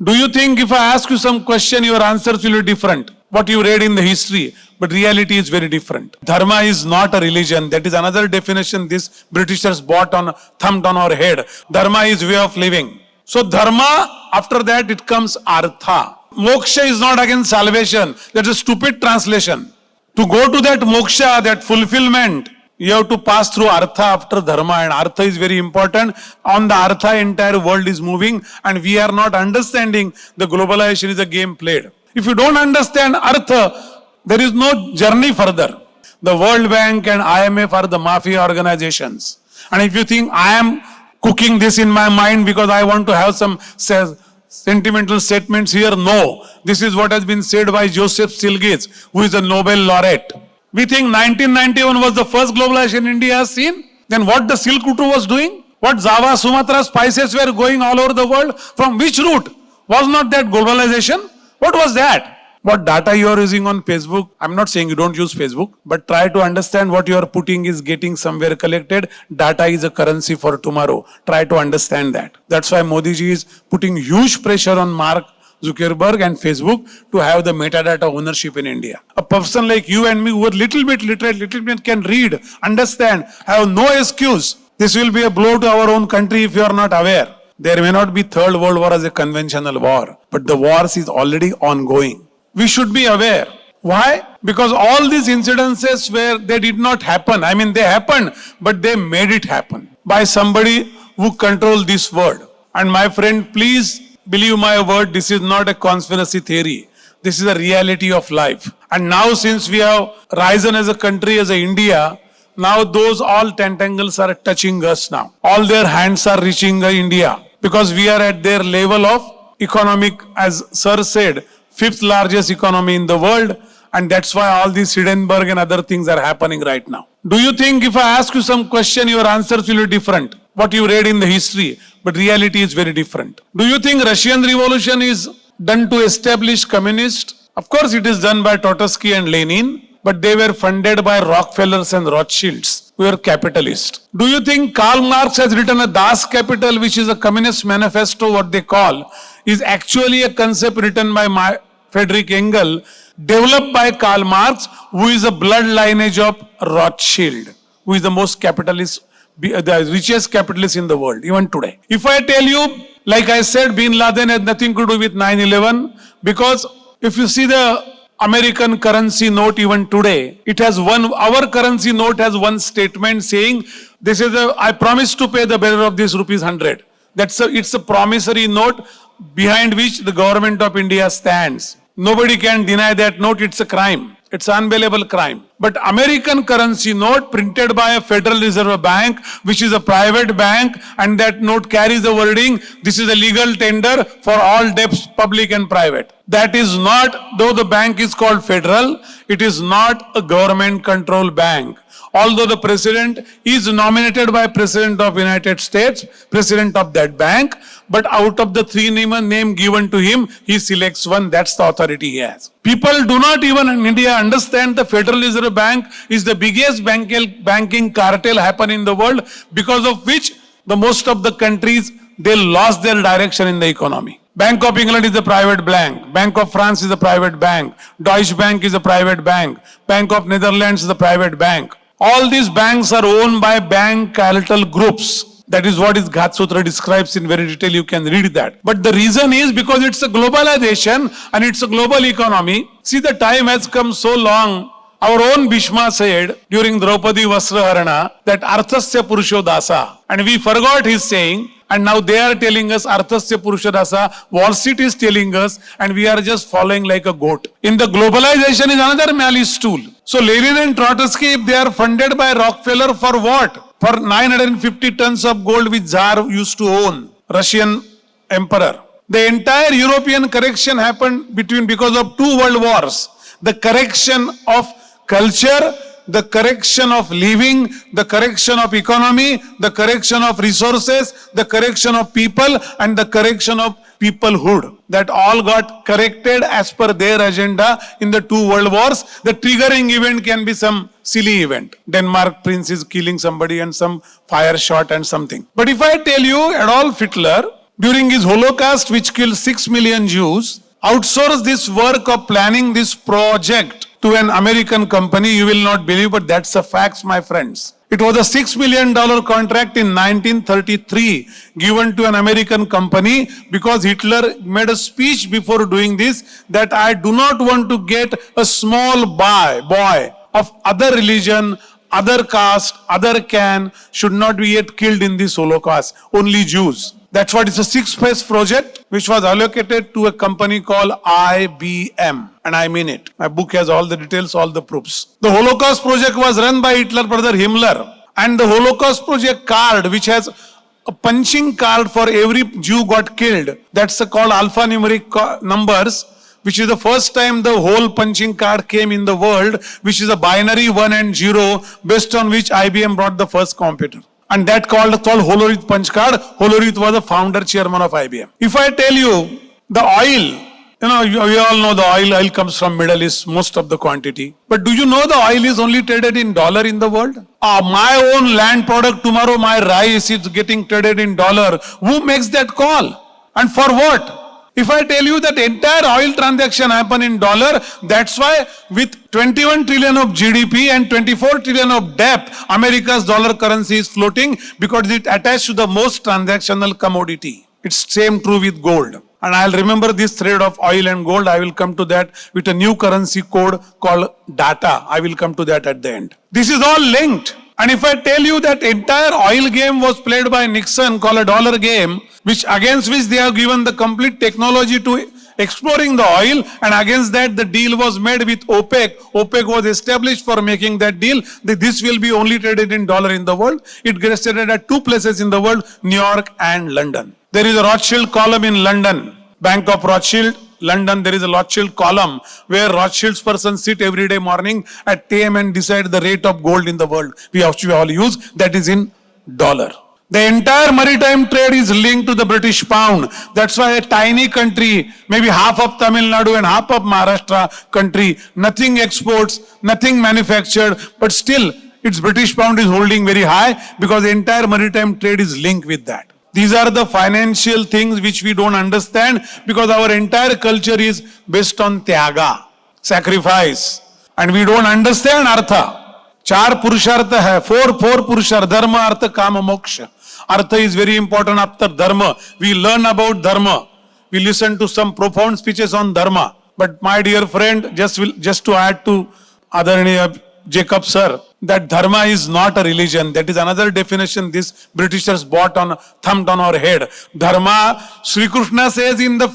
Do you think if I ask you some question, your answers will be different? What you read in the history, but reality is very different. Dharma is not a religion. That is another definition these Britishers thumped on our head. Dharma is way of living. So Dharma, after that it comes Artha. Moksha is not again salvation. That's a stupid translation. To go to that moksha, that fulfillment, you have to pass through Artha after Dharma, and Artha is very important. On the Artha, entire world is moving, and we are not understanding the globalization is a game played. If you don't understand Artha, there is no journey further. The World Bank and IMF are the mafia organizations. And if you think I am cooking this in my mind because I want to have some sentimental statements here, no. This is what has been said by Joseph Stiglitz, who is a Nobel laureate. We think 1991 was the first globalization India has seen. Then what the Silk Route was doing? What Java, Sumatra spices were going all over the world? From which route? Was not that globalization? What was that? What data you are using on Facebook? I'm not saying you don't use Facebook, but try to understand what you are putting is getting somewhere collected. Data is a currency for tomorrow. Try to understand that. That's why Modi ji is putting huge pressure on Mark Zuckerberg and Facebook to have the metadata ownership in India. A person like you and me who are little bit literate, little bit can read, understand, have no excuse. This will be a blow to our own country if you are not aware. There may not be Third World War as a conventional war, but the wars is already ongoing. We should be aware. Why? Because all these incidences where they did not happen, I mean they happened, but they made it happen by somebody who controlled this world. And my friend, please believe my word, this is not a conspiracy theory. This is a reality of life. And now since we have risen as a country, as a India, now those all tentacles are touching us now. All their hands are reaching India because we are at their level of economic, as Sir said, 5th largest economy in the world. And that's why all these Hindenburg and other things are happening right now. Do you think if I ask you some question, your answers will be different? What you read in the history, but reality is very different. Do you think Russian Revolution is done to establish communist? Of course it is done by Trotsky and Lenin, but they were funded by Rockefellers and Rothschilds, who were capitalists. Do you think Karl Marx has written a Das Kapital, which is a communist manifesto, what they call, is actually a concept written by Friedrich Engels, developed by Karl Marx, who is a blood lineage of Rothschild, who is the most capitalist, the richest capitalist in the world, even today. If I tell you, like I said, Bin Laden had nothing to do with 9/11, because if you see the American currency note even today, it has our currency note has one statement saying, this is I promise to pay the bearer of this rupees 100. It's a promissory note behind which the government of India stands. Nobody can deny that note. It's a crime. It's an unbelievable crime. But American currency note printed by a Federal Reserve Bank, which is a private bank, and that note carries the wording, this is a legal tender for all debts, public and private. That is not, though the bank is called federal, it is not a government controlled bank. Although the president is nominated by President of United States, president of that bank, but out of the 3 names given to him, he selects one. That's the authority he has. People do not even in India understand the Federal Reserve Bank is the biggest banking cartel happen in the world, because of which the most of the countries, they lost their direction in the economy. Bank of England is a private bank. Bank of France is a private bank. Deutsche Bank is a private bank. Bank of Netherlands is a private bank. All these banks are owned by bank cartel groups. That is what Ghat Sutra describes in very detail. You can read that. But the reason is because it's a globalization and it's a global economy. See, the time has come so long. Our own Bhishma said during Draupadi Vasraharana that Arthasya Purusho Dasa. And we forgot his saying. And now they are telling us Arthasya Purusha Dasa. Wall Street is telling us, and we are just following like a goat. In the globalization is another malice tool. So Lenin and Trotsky, if they are funded by Rockefeller for what? For 950 tons of gold which Tsar used to own, Russian emperor. The entire European correction happened because of 2 world wars. The correction of culture, the correction of living, the correction of economy, the correction of resources, the correction of people, and the correction of peoplehood. That all got corrected as per their agenda in the 2 world wars. The triggering event can be some silly event. Denmark prince is killing somebody and some fire shot and something. But if I tell you Adolf Hitler, during his Holocaust, which killed 6 million Jews, outsourced this work of planning this project to an American company. You will not believe, but that's a fact, my friends. It was a $6 million contract in 1933 given to an American company because Hitler made a speech before doing this that I do not want to get a small boy of other religion, other caste, other can should not be yet killed in this Holocaust. Only Jews. That's what it's a 6-phase project which was allocated to a company called IBM. And I mean it. My book has all the details, all the proofs. The Holocaust project was run by Hitler brother Himmler. And the Holocaust project card, which has a punching card for every Jew got killed, that's called alphanumeric numbers, which is the first time the whole punching card came in the world, which is a binary 1 and 0, based on which IBM brought the first computer. And that called Hollerith punch card. Hollerith was the founder chairman of IBM. If I tell you the oil, we all know the oil comes from Middle East, most of the quantity. But do you know the oil is only traded in dollar in the world? My own land product tomorrow, my rice is getting traded in dollar. Who makes that call? And for what? If I tell you that entire oil transaction happen in dollar, that's why with 21 trillion of GDP and 24 trillion of debt, America's dollar currency is floating because it attached to the most transactional commodity. It's same true with gold. And I'll remember this thread of oil and gold. I will come to that with a new currency code called data. I will come to that at the end. This is all linked. And if I tell you that entire oil game was played by Nixon called a dollar game, against which they have given the complete technology to exploring the oil, and against that the deal was made with OPEC. OPEC was established for making that deal. This will be only traded in dollar in the world. It gets traded at 2 places in the world, New York and London. There is a Rothschild column in London, Bank of Rothschild, London. There is a Rothschild column where Rothschild's person sit every day morning at 10 a.m. and decide the rate of gold in the world. We all use that is in dollar. The entire maritime trade is linked to the British pound. That's why a tiny country, maybe half of Tamil Nadu and half of Maharashtra country, nothing exports, nothing manufactured, but still its British pound is holding very high because the entire maritime trade is linked with that. These are the financial things which we don't understand because our entire culture is based on tyaga, sacrifice. And we don't understand artha. 4 purushartha hai, 4 purushartha, dharma, artha, kama, moksha. Artha is very important after dharma. We learn about dharma. We listen to some profound speeches on dharma. But my dear friend, just to add to Adaraniya Jacob sir, that dharma is not a religion. That is another definition these Britishers thumped on our head. Dharma, Sri Krishna says in the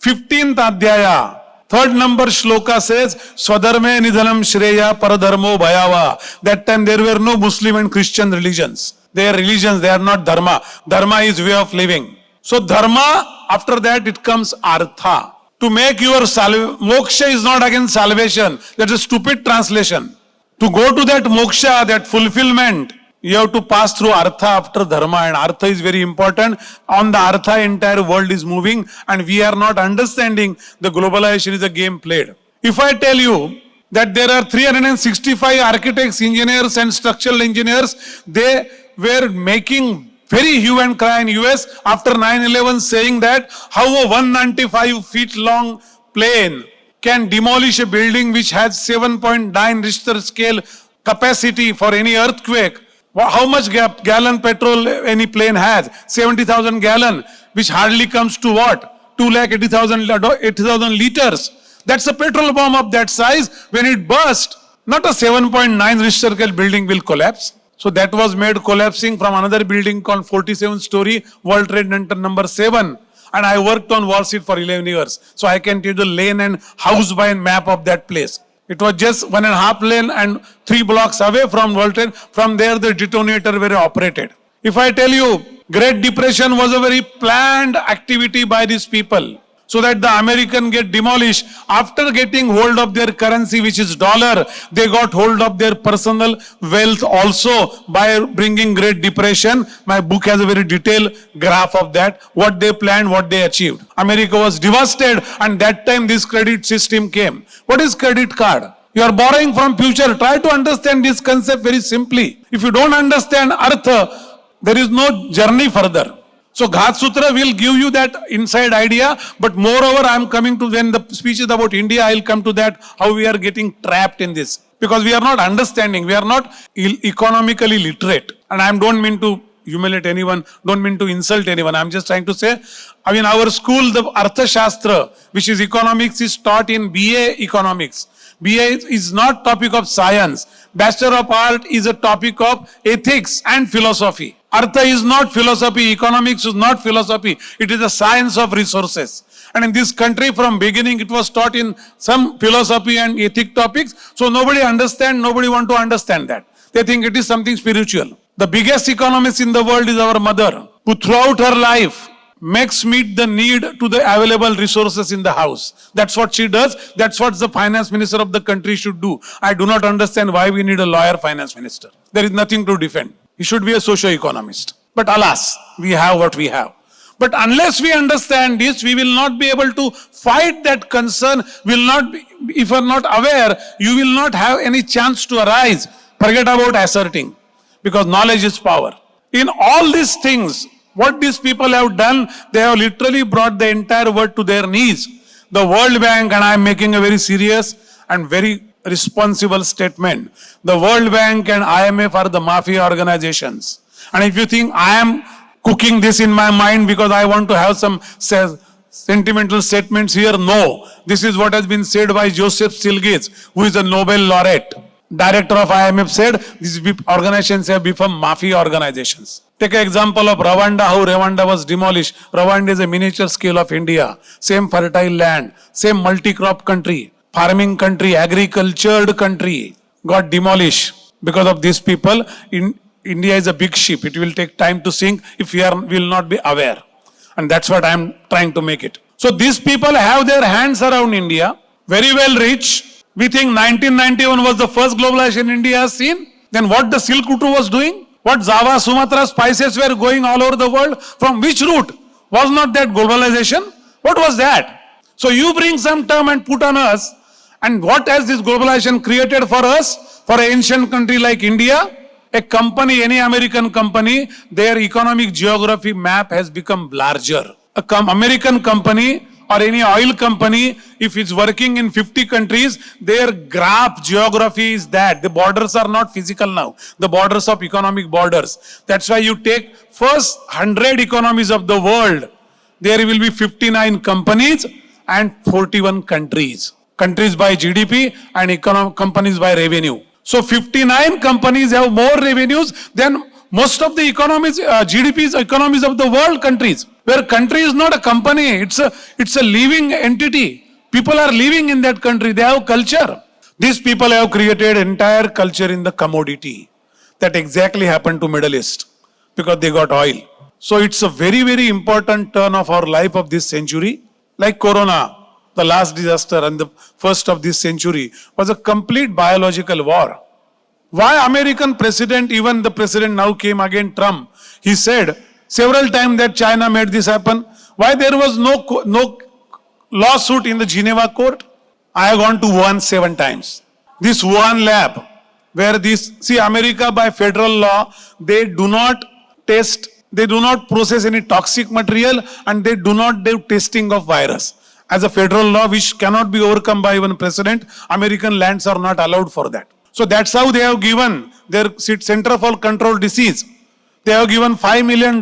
15th Adhyaya, 3rd number shloka says, Swadharme nidhanam shreya paradharmo bhayava. That time there were no Muslim and Christian religions. They are religions, they are not dharma. Dharma is way of living. So dharma, after that it comes artha. To make your moksha is not against salvation. That's a stupid translation. To go to that moksha, that fulfillment, you have to pass through artha after dharma, and artha is very important. On the artha, entire world is moving, and we are not understanding the globalization is a game played. If I tell you that there are 365 architects, engineers and structural engineers, they were making very hue and cry in US after 9/11, saying that how a 195 feet long plane can demolish a building which has 7.9 Richter scale capacity for any earthquake. How much gallon petrol any plane has? 70,000 gallon, which hardly comes to what? 280,000 liters. That's a petrol bomb of that size. When it bursts, not a 7.9 Richter scale building will collapse. So that was made collapsing from another building called 47th story, World Trade Center number 7. And I worked on Wall Street for 11 years. So I can tell you the lane and house by map of that place. It was just 1.5 lane and 3 blocks away from World Trade. From there, the detonator were operated. If I tell you, Great Depression was a very planned activity by these people, so that the American get demolished. After getting hold of their currency, which is dollar, they got hold of their personal wealth also by bringing Great Depression. My book has a very detailed graph of that, what they planned, what they achieved. America was devastated, and that time this credit system came. What is credit card? You are borrowing from future. Try to understand this concept very simply. If you don't understand artha, there is no journey further. So Ghat Sutra will give you that inside idea, but moreover, I am coming to, when the speech is about India, I will come to that, how we are getting trapped in this. Because we are not understanding, we are not economically literate. And I don't mean to humiliate anyone, don't mean to insult anyone. I'm just trying to say, I mean, our school, the Artha Shastra, which is economics, is taught in BA economics. BA is not topic of science. Bachelor of Art is a topic of ethics and philosophy. Artha is not philosophy, economics is not philosophy. It is a science of resources. And in this country, from beginning, it was taught in some philosophy and ethic topics. So nobody want to understand that. They think it is something spiritual. The biggest economist in the world is our mother, who throughout her life makes meet the need to the available resources in the house. That's what she does. That's what the finance minister of the country should do. I do not understand why we need a lawyer finance minister. There is nothing to defend. He should be a socio-economist. But alas, we have what we have. But unless we understand this, we will not be able to fight that concern. Will not be, if you are not aware, you will not have any chance to arise. Forget about asserting, because knowledge is power. In all these things, what these people have done, they have literally brought the entire world to their knees. The World Bank, and I am making a very serious and very responsible statement. The World Bank and IMF are the mafia organizations. And if you think I am cooking this in my mind because I want to have some sentimental statements here, no. This is what has been said by Joseph Stiglitz, who is a Nobel laureate. Director of IMF said, these organizations have become mafia organizations. Take an example of Rwanda, how Rwanda was demolished. Rwanda is a miniature scale of India. Same fertile land, same multi-crop country, farming country, agricultured country, got demolished because of these people. India is a big ship. It will take time to sink if we will not be aware. And that's what I am trying to make it. So these people have their hands around India, very well rich. We think 1991 was the first globalization India has seen. Then what the Silk Route was doing? What Java, Sumatra spices were going all over the world? From which route? Was not that globalization? What was that? So you bring some term and put on us. And what has this globalization created for us? For an ancient country like India? A company, any American company, their economic geography map has become larger. American company or any oil company, if it's working in 50 countries, their graph geography is that. The borders are not physical now. The borders of economic borders. That's why you take first 100 economies of the world. There will be 59 companies and 41 countries. Countries by GDP and companies by revenue. So 59 companies have more revenues than most of the economies, GDPs, economies of the world countries. Where country is not a company, it's a living entity. People are living in that country, they have culture. These people have created entire culture in the commodity. That exactly happened to Middle East because they got oil. So it's a very, very important turn of our life of this century. Like Corona, the last disaster and the first of this century was a complete biological war. Why American president, even the president now came again, Trump, he said several times that China made this happen. Why there was no lawsuit in the Geneva court? I have gone to Wuhan 7 times. This Wuhan lab, where America by federal law, they do not test, they do not process any toxic material and they do not do testing of virus. As a federal law which cannot be overcome by even president, American lands are not allowed for that. So that's how they have given their Center for Control Disease. They have given $5 million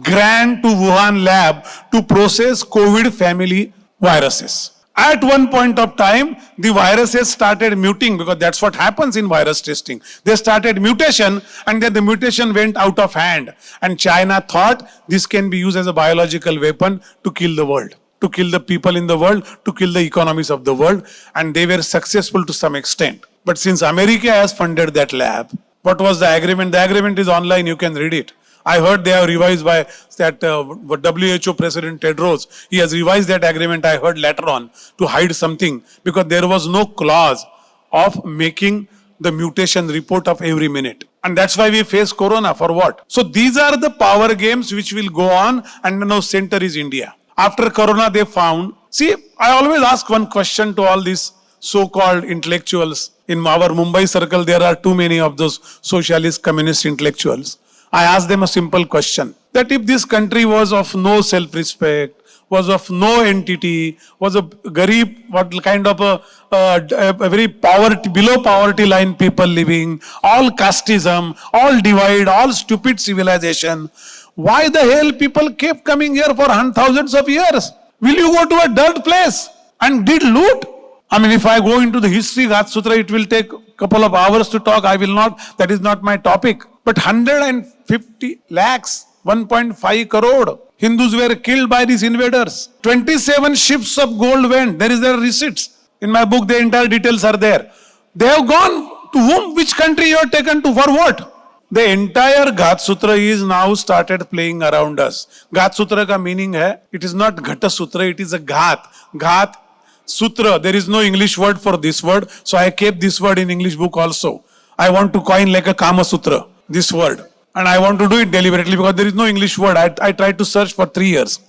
grant to Wuhan lab to process COVID family viruses. At one point of time, the viruses started mutating because that's what happens in virus testing. They started mutation and then the mutation went out of hand. And China thought this can be used as a biological weapon to kill the world, to kill the people in the world, to kill the economies of the world. And they were successful to some extent. But since America has funded that lab, what was the agreement? The agreement is online, you can read it. I heard they have revised by that WHO President Tedros. He has revised that agreement, I heard later on, to hide something because there was no clause of making the mutation report of every minute. And that's why we face Corona. For what? So these are the power games which will go on, and now center is India. After Corona they found, I always ask one question to all these so-called intellectuals. In our Mumbai circle, there are too many of those socialist, communist intellectuals. I ask them a simple question. that if this country was of no self-respect, was of no entity, was a garib, what kind of a very poverty, below poverty line people living, all casteism, all divide, all stupid civilization, why the hell people kept coming here for thousands of years? Will you go to a dirt place and did loot? I mean, if I go into the history, Ghat Sutra, it will take a couple of hours to talk. I will not. That is not my topic. But 150 lakhs, 1.5 crore Hindus were killed by these invaders. 27 ships of gold went. There is their receipts. In my book, the entire details are there. They have gone to whom? Which country you have taken to? For what? The entire Ghat Sutra is now started playing around us. Ghat Sutra ka meaning hai, it is not Ghata Sutra, it is a Ghat. Ghat Sutra, there is no English word for this word, so I kept this word in English book also. I want to coin like a Kama Sutra, this word. And I want to do it deliberately because there is no English word. I tried to search for 3 years.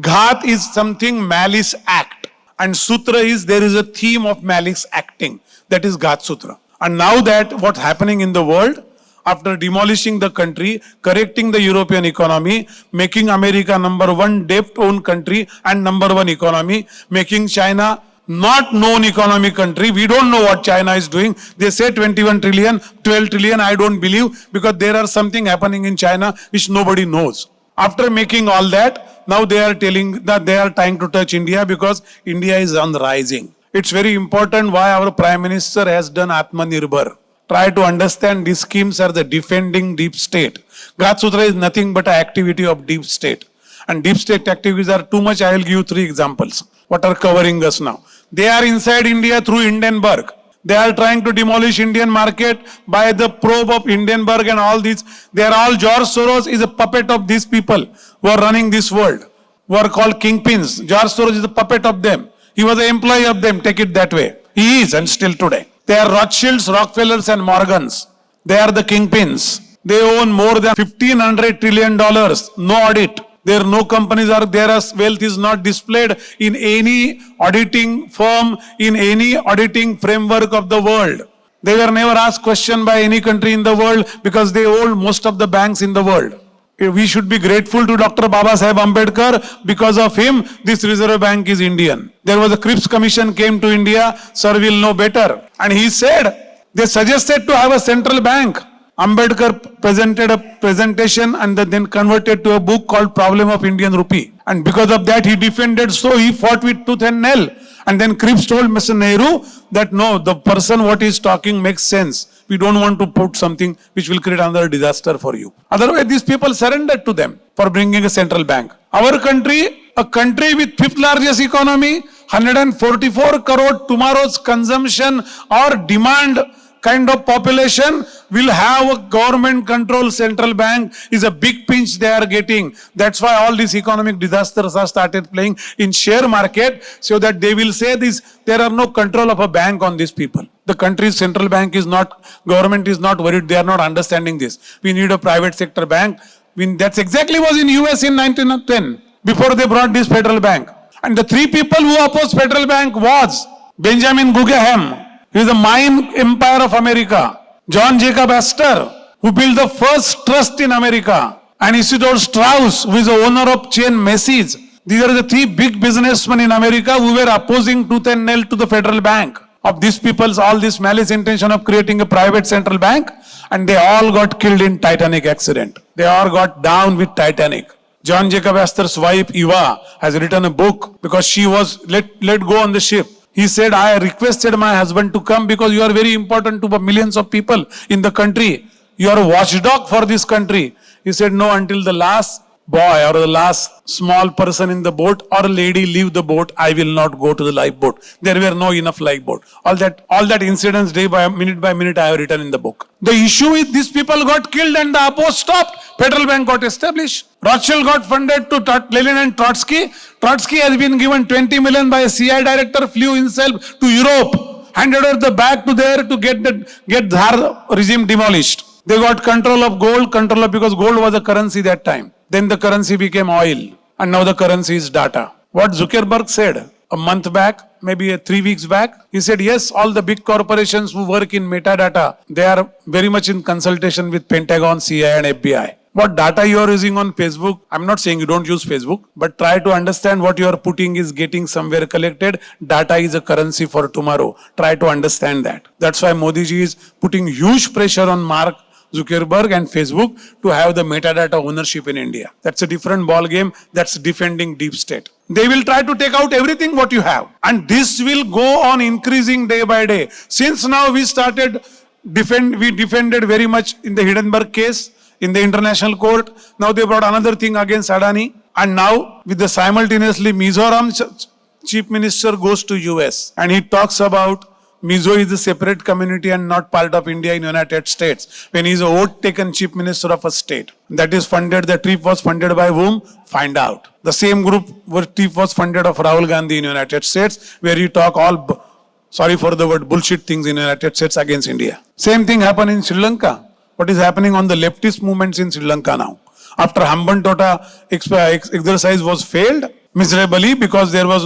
Ghat is something malice act. And Sutra is, there is a theme of malice acting. That is Ghat Sutra. And now that what's happening in the world, after demolishing the country, correcting the European economy, making America #1 debt-owned country and #1 economy, making China not known economic country. We don't know what China is doing. They say 21 trillion, 12 trillion. I don't believe because there are something happening in China which nobody knows. After making all that, now they are telling that they are trying to touch India because India is on the rising. It's very important why our Prime Minister has done Atmanirbhar. Try to understand these schemes are the defending deep state. Ghat Sutra is nothing but an activity of deep state. And deep state activities are too much. I will give you 3 examples. What are covering us now? They are inside India through Hindenburg. They are trying to demolish Indian market by the probe of Hindenburg and all these. They are all, George Soros is a puppet of these people who are running this world, who are called kingpins. George Soros is a puppet of them. He was an employee of them, take it that way. He is, and still today. They are Rothschilds, Rockefellers and Morgans. They are the kingpins. They own more than $1,500 trillion. No audit. There no companies are there. Wealth is not displayed in any auditing firm, in any auditing framework of the world. They were never asked question by any country in the world because they own most of the banks in the world. We should be grateful to Dr. Baba Saheb Ambedkar. Because of him, this Reserve Bank is Indian. There was a Cripps Commission came to India. Sir will know better. And he said, they suggested to have a central bank. Ambedkar presented a presentation and then converted to a book called Problem of Indian Rupee. And because of that, he defended, so he fought with tooth and nail. And then Cripps told Mr. Nehru that no, the person what is talking makes sense. We don't want to put something which will create another disaster for you. Otherwise, these people surrendered to them for bringing a central bank. Our country, a country with 5th largest economy, 144 crore tomorrow's consumption or demand kind of population will have a government controlled central bank is a big pinch they are getting. That's why all these economic disasters are started playing in share market so that they will say this, there are no control of a bank on these people. The country's central bank is not, government is not worried, they are not understanding this. We need a private sector bank. That's exactly was in US in 1910 before they brought this federal bank. And the 3 people who opposed federal bank was Benjamin Guggenheim. He is the mine empire of America. John Jacob Astor, who built the first trust in America. And Isidore Straus, who is the owner of chain Macy's. These are the 3 big businessmen in America who were opposing tooth and nail to the federal bank. Of these people's, all this malice intention of creating a private central bank. And they all got killed in Titanic accident. They all got down with Titanic. John Jacob Astor's wife, Eva, has written a book because she was let go on the ship. He said, I requested my husband to come because you are very important to millions of people in the country. You are a watchdog for this country. He said, no, until the last boy or the last small person in the boat or lady leave the boat, I will not go to the lifeboat. There were no enough lifeboat. All that incidents day by minute I have written in the book. The issue is these people got killed and the oppose stopped. Federal bank got established. Rothschild got funded to Lenin and Trotsky. Trotsky has been given 20 million by a CI director, flew himself to Europe, handed over the bag to there to get Tsar regime demolished. They got control of gold, because gold was a currency that time. Then the currency became oil. And now the currency is data. What Zuckerberg said a month back, maybe 3 weeks back, he said, yes, all the big corporations who work in metadata, they are very much in consultation with Pentagon, CIA and FBI. What data you are using on Facebook, I'm not saying you don't use Facebook, but try to understand what you are putting is getting somewhere collected. Data is a currency for tomorrow. Try to understand that. That's why Modi ji is putting huge pressure on Mark Zuckerberg and Facebook to have the metadata ownership in India. That's a different ball game. That's defending deep state. They will try to take out everything what you have. And this will go on increasing day by day. Since now we started we defended very much in the Hindenburg case, in the international court. Now they brought another thing against Adani. And now with the simultaneously Mizoram chief minister goes to US and he talks about Mizo is a separate community and not part of India in United States. When he is a vote-taken chief minister of a state. That is funded, the trip was funded by whom? Find out. The same group where trip was funded of Rahul Gandhi in United States, where you talk all, sorry for the word, bullshit things in United States against India. Same thing happened in Sri Lanka. What is happening on the leftist movements in Sri Lanka now? After Hambantota exercise was failed, miserably because there was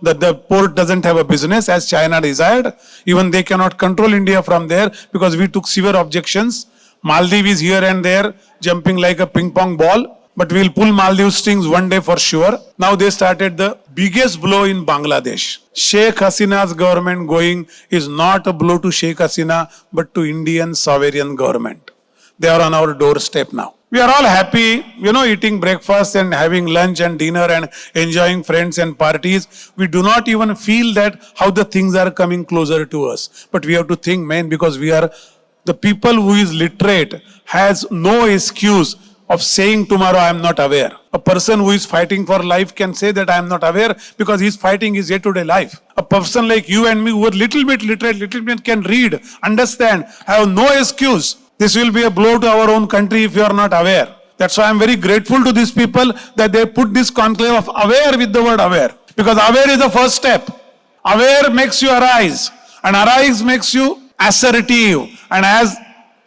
the port doesn't have a business as China desired. Even they cannot control India from there because we took severe objections. Maldives is here and there jumping like a ping pong ball. But we'll pull Maldives strings one day for sure. Now they started the biggest blow in Bangladesh. Sheikh Hasina's government going is not a blow to Sheikh Hasina but to Indian sovereign government. They are on our doorstep now. We are all happy, eating breakfast and having lunch and dinner and enjoying friends and parties. We do not even feel that how the things are coming closer to us. But we have to think, man, because we are the people who is literate has no excuse of saying tomorrow I am not aware. A person who is fighting for life can say that I am not aware because he is fighting his day-to-day life. A person like you and me who are little bit literate, little bit can read, understand, have no excuse. This will be a blow to our own country if you are not aware. That's why I am very grateful to these people that they put this conclave of aware with the word aware. Because aware is the first step. Aware makes you arise. And arise makes you assertive. And as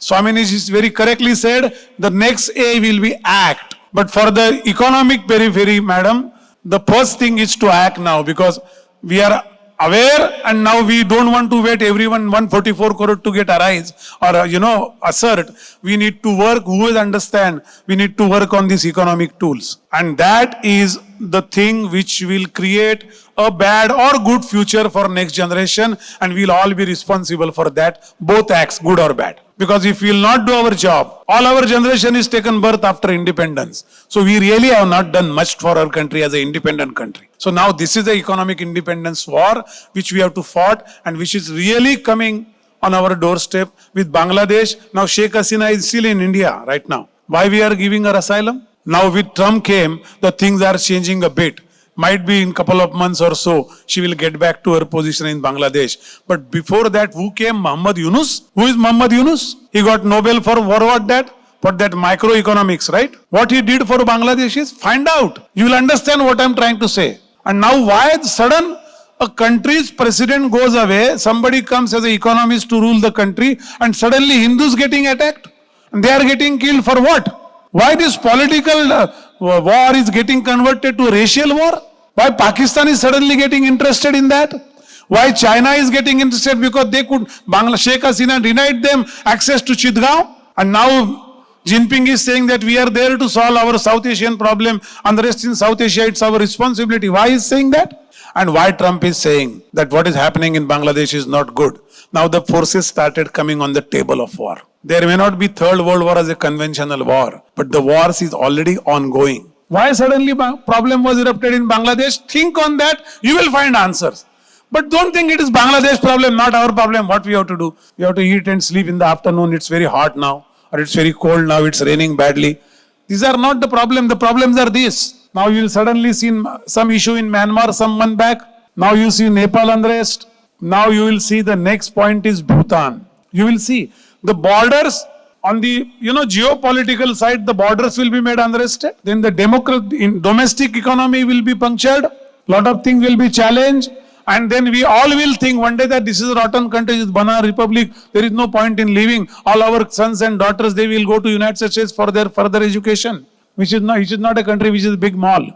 Swamiji very correctly said, the next A will be act. But for the economic periphery, madam, the first thing is to act now because we are aware and now we don't want to wait everyone 144 crore to get arise or assert. We need to work, who will understand, we need to work on these economic tools. And that is the thing which will create a bad or good future for next generation and we'll all be responsible for that, both acts, good or bad. Because if we will not do our job, all our generation is taken birth after independence. So we really have not done much for our country as an independent country. So now this is the economic independence war which we have to fight and which is really coming on our doorstep with Bangladesh. Now Sheikh Hasina is still in India right now. Why we are giving her asylum? Now with Trump came, the things are changing a bit. Might be in a couple of months or so, she will get back to her position in Bangladesh. But before that, who came? Muhammad Yunus. Who is Muhammad Yunus? He got Nobel for what that? For that microeconomics, right? What he did for Bangladesh is find out. You will understand what I am trying to say. And now why sudden a country's president goes away, somebody comes as an economist to rule the country and suddenly Hindus getting attacked? And they are getting killed for what? Why this political war is getting converted to a racial war? Why Pakistan is suddenly getting interested in that? Why China is getting interested? Because they could, Sheikh Hasina denied them access to Chitgaon. And now Jinping is saying that we are there to solve our South Asian problem. Unrest in South Asia, it's our responsibility. Why is saying that? And why Trump is saying that what is happening in Bangladesh is not good. Now the forces started coming on the table of war. There may not be Third World War as a conventional war, but the wars is already ongoing. Why suddenly problem was erupted in Bangladesh? Think on that, you will find answers. But don't think it is Bangladesh problem, not our problem. What we have to do? We have to eat and sleep in the afternoon. It's very hot now, or it's very cold now, it's raining badly. These are not the problem. The problems are these. Now you will suddenly see some issue in Myanmar some month back. Now you see Nepal unrest. Now you will see the next point is Bhutan. You will see the borders on the geopolitical side, the borders will be made unrested. Then the domestic economy will be punctured. Lot of things will be challenged. And then we all will think one day that this is a rotten country, this is Banana Republic. There is no point in leaving. All our sons and daughters, they will go to United States for their further education. Which is not a country which is a big mall.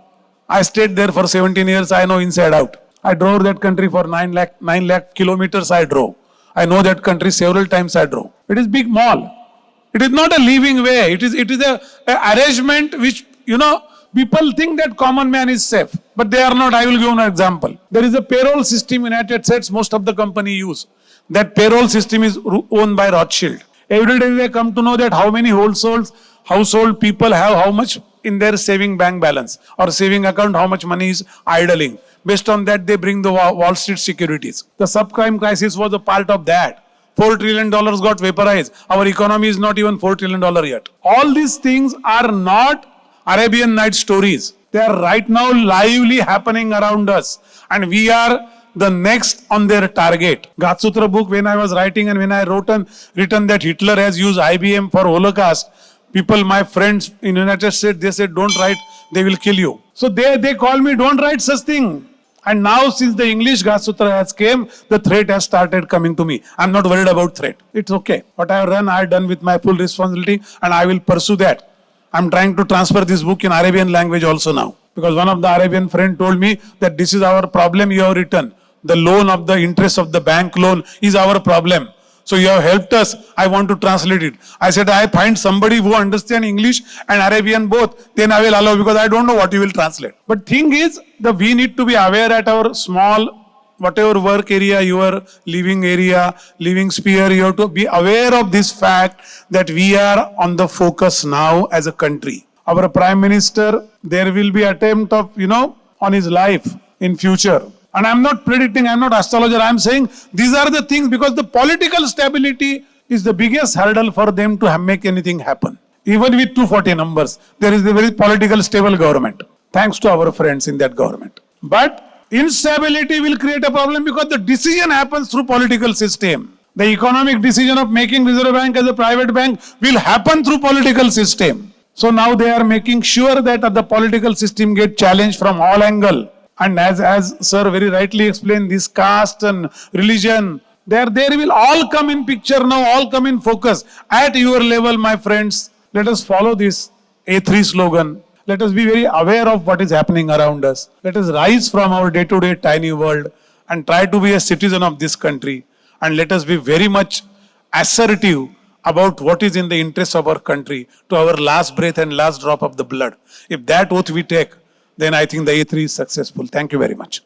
I stayed there for 17 years. I know inside out. I drove that country for 9 lakh kilometers I drove. I know that country several times I drove. It is big mall. It is not a living way. It is a arrangement which, people think that common man is safe, but they are not. I will give you an example. There is a payroll system in United States most of the company use. That payroll system is owned by Rothschild. Every day they come to know that how many household people have how much in their saving bank balance or saving account, how much money is idling. Based on that, they bring the Wall Street securities. The subprime crisis was a part of that. $4 trillion got vaporized. Our economy is not even $4 trillion yet. All these things are not Arabian Night stories. They are right now lively happening around us. And we are the next on their target. Gatsutra book, when I was writing and when I written that Hitler has used IBM for Holocaust, people, my friends in United States, they said, don't write, they will kill you. So they call me, don't write such thing. And now since the English Gatsutra has came, the threat has started coming to me. I'm not worried about threat. It's okay. What I have done with my full responsibility, and I will pursue that. I'm trying to transfer this book in Arabian language also now. Because one of the Arabian friend told me that this is our problem you have written. The loan of the interest of the bank loan is our problem. So you have helped us. I want to translate it. I said, I find somebody who understands English and Arabian both, then I will allow, because I don't know what you will translate. But thing is, we need to be aware at our small, whatever work area, your living sphere, you have to be aware of this fact that we are on the focus now as a country. Our Prime Minister, there will be attempt of, on his life in future. And I'm not predicting, I'm not astrologer, I'm saying these are the things, because the political stability is the biggest hurdle for them to make anything happen. Even with 240 numbers, there is a very political stable government, thanks to our friends in that government. But instability will create a problem because the decision happens through political system. The economic decision of making Reserve Bank as a private bank will happen through political system. So now they are making sure that the political system gets challenged from all angles. And as sir very rightly explained, this caste and religion, they will all come in picture now, all come in focus. At your level, my friends, let us follow this A3 slogan. Let us be very aware of what is happening around us. Let us rise from our day-to-day tiny world and try to be a citizen of this country. And let us be very much assertive about what is in the interest of our country to our last breath and last drop of the blood. If that oath we take, then I think the A3 is successful. Thank you very much.